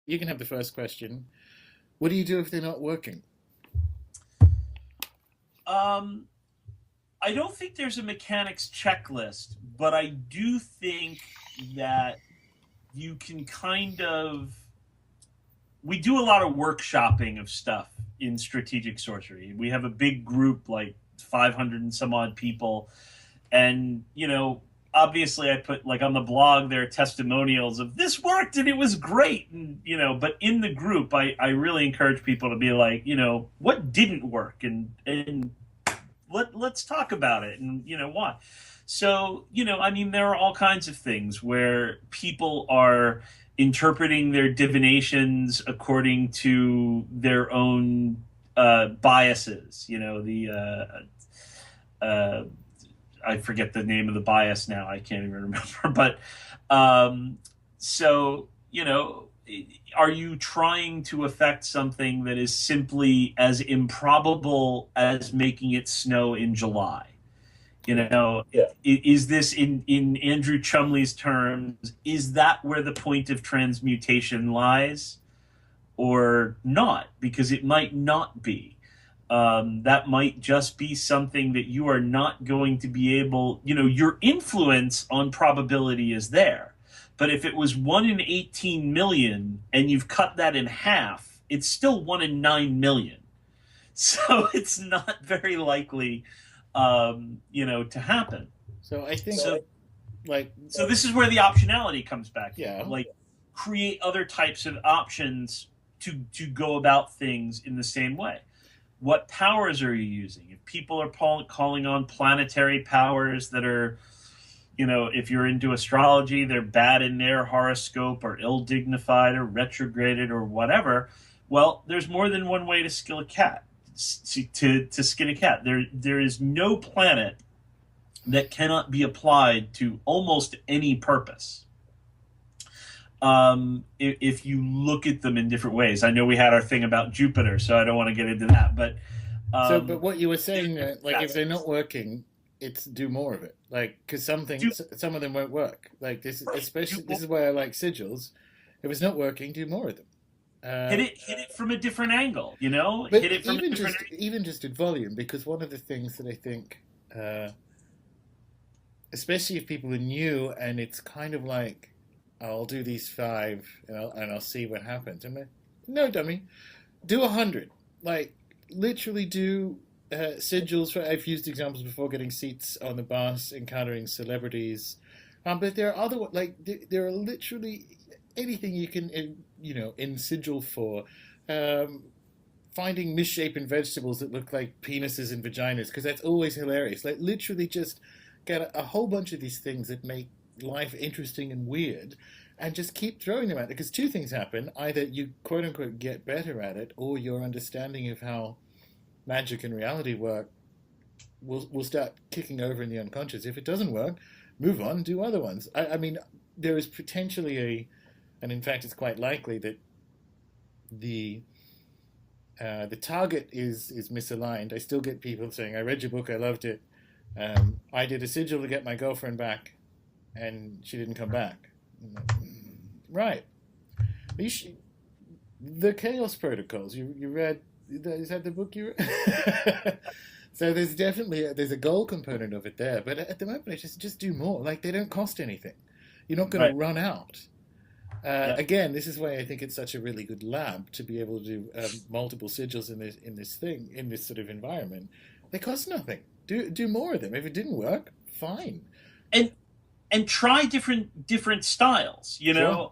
You can have the first question. What do you do if they're not working? Um, I don't think there's a mechanics checklist, but I do think that you can kind of. We do a lot of workshopping of stuff in strategic sorcery. We have a big group, like 500 and some odd people, and obviously I put, like, on the blog there are testimonials of this worked and it was great, and but in the group I really encourage people to be like, what didn't work, and let's talk about it, and why. So, I mean, there are all kinds of things where people are interpreting their divinations according to their own biases. Uh, I forget the name of the bias now. I can't even remember. But so, are you trying to affect something that is simply as improbable as making it snow in July? Yeah. Is this, in Andrew Chumley's terms, is that where the point of transmutation lies or not? Because it might not be. That might just be something that you are not going to be able, your influence on probability is there. But if it was 1 in 18 million and you've cut that in half, it's still 1 in 9 million. So it's not very likely, to happen. So I think, So, like, so this is where the optionality comes back yeah. in. Like, create other types of options to go about things in the same way. What powers are you using? If people are calling on planetary powers that are, if you're into astrology, they're bad in their horoscope or ill dignified or retrograded or whatever. Well, there's more than one way to skill a cat. To skin a cat. There is no planet that cannot be applied to almost any purpose. If you look at them in different ways. I know we had our thing about Jupiter, so I don't want to get into that. But But what you were saying, like, if they're not working, it's do more of it. Like, because do, some of them won't work. Like this, right, especially this is why I like sigils. If it's not working, do more of them. hit it from a different angle. But Hit it from a different angle. even just at volume, because one of the things that I think, uh, especially if people are new, and it's kind of like, I'll do these five, and I'll see what happens. I'm like, no, dummy, do 100. Like, literally do sigils. I've used examples before: getting seats on the bus, encountering celebrities. But there are like there are literally anything you can, in sigil for. Um, Finding misshapen vegetables that look like penises and vaginas, because that's always hilarious. Like, literally just get a whole bunch of these things that make life interesting and weird, and just keep throwing them at it. Because two things happen: either you quote unquote get better at it, or your understanding of how magic and reality work will start kicking over in the unconscious. If it doesn't work, move on, do other ones. I mean, there is potentially and in fact, it's quite likely that the the target is misaligned. I still get people saying, "I read your book, I loved it. I did a sigil to get my girlfriend back, and she didn't come back." Right? You should, the Chaos Protocols. You read? Is that the book you read? So there's definitely there's a goal component of it there, but at the moment, I just do more. Like, they don't cost anything. You're not going to Right. run out. Yeah. Again, this is why I think it's such a really good lab to be able to do multiple sigils in this sort of environment. They cost nothing. Do more of them. If it didn't work, fine. And try different styles. Sure.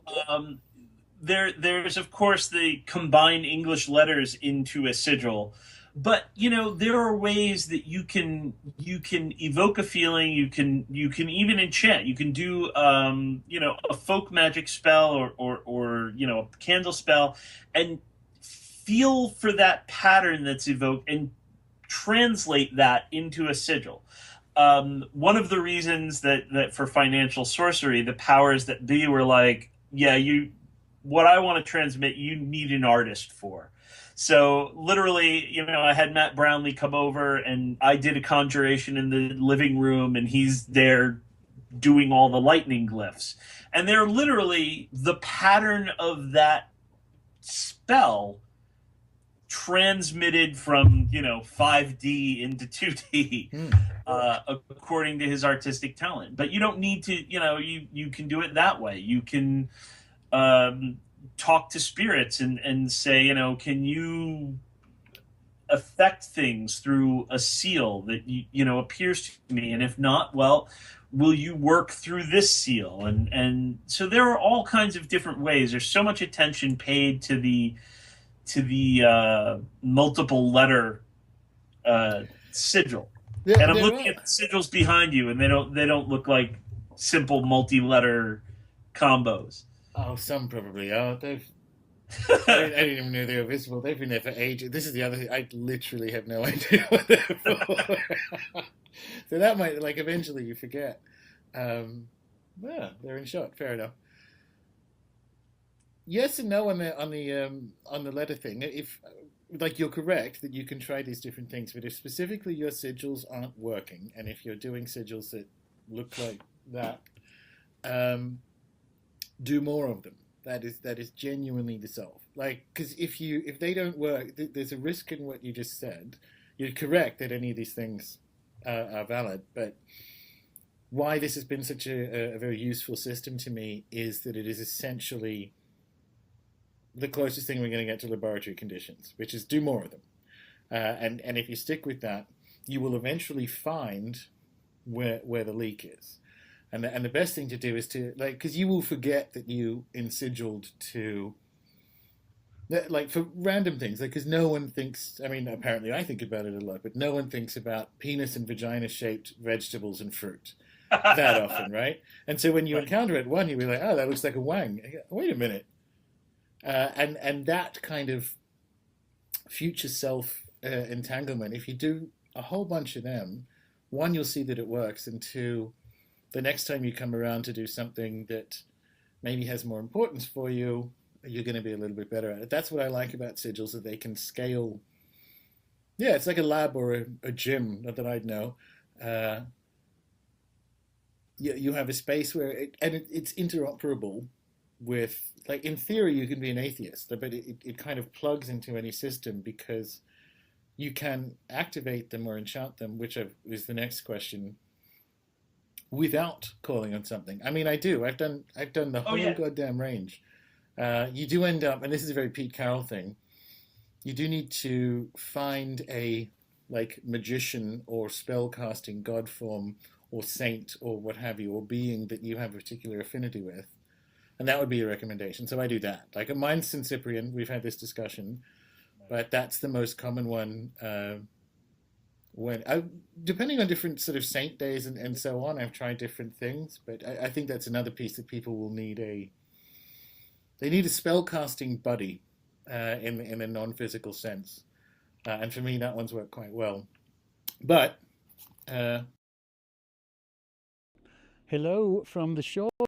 There's of course the combine English letters into a sigil, but there are ways that you can evoke a feeling. You can even enchant. You can do a folk magic spell, or a candle spell, and feel for that pattern that's evoked and translate that into a sigil. One of the reasons that for financial sorcery, the powers that be were like, yeah, what I want to transmit, you need an artist for. So literally, I had Matt Brownlee come over, and I did a conjuration in the living room, and he's there doing all the lightning glyphs. And they're literally the pattern of that spell transmitted from 5D into 2D, according to his artistic talent. But you don't need to, you can do it that way. You can talk to spirits and say, can you affect things through a seal that appears to me, and if not, well, will you work through this seal? And so there are all kinds of different ways. There's so much attention paid to the multiple letter sigil. Yeah, and I'm looking at the sigils behind you, and they don't look like simple multi-letter combos. Oh, some probably are. I didn't even know they were visible. They've been there for ages. This is the other thing. I literally have no idea what they're for. So that might, eventually you forget. Yeah, they're in shot. Fair enough. Yes and no on the letter thing. If you're correct that you can try these different things, but if specifically your sigils aren't working, and if you're doing sigils that look like that, do more of them. That is genuinely the solve. Because if they don't work, there's a risk in what you just said. You're correct that any of these things are valid, but why this has been such a very useful system to me is that it is essentially the closest thing we're going to get to laboratory conditions, which is do more of them. And if you stick with that, you will eventually find where the leak is. And the best thing to do is to, because you will forget that you insigiled to, for random things, because no one thinks, apparently I think about it a lot, but no one thinks about penis and vagina shaped vegetables and fruit that often, right? And so when you encounter it, you'll be like, oh, that looks like a wang. Wait a minute. And that kind of future self entanglement, if you do a whole bunch of them, one, you'll see that it works, and two, the next time you come around to do something that maybe has more importance for you, you're going to be a little bit better at it. That's what I like about sigils, that they can scale. Yeah, it's like a lab or a gym, not that I'd know. You have a space where it's interoperable with, in theory, you can be an atheist, but it kind of plugs into any system because you can activate them or enchant them, which is the next question, without calling on something. I do. I've done the whole goddamn range. You do end up, and this is a very Pete Carroll thing, you do need to find a magician or spellcasting god form or saint or what have you, or being that you have a particular affinity with. And that would be a recommendation. So I do that. Mine's St. Cyprian. We've had this discussion. But that's the most common one. Depending on different sort of saint days and so on, I've tried different things. But I think that's another piece that people will need they need a spellcasting buddy in a non-physical sense. And for me, that one's worked quite well. But hello from the shore.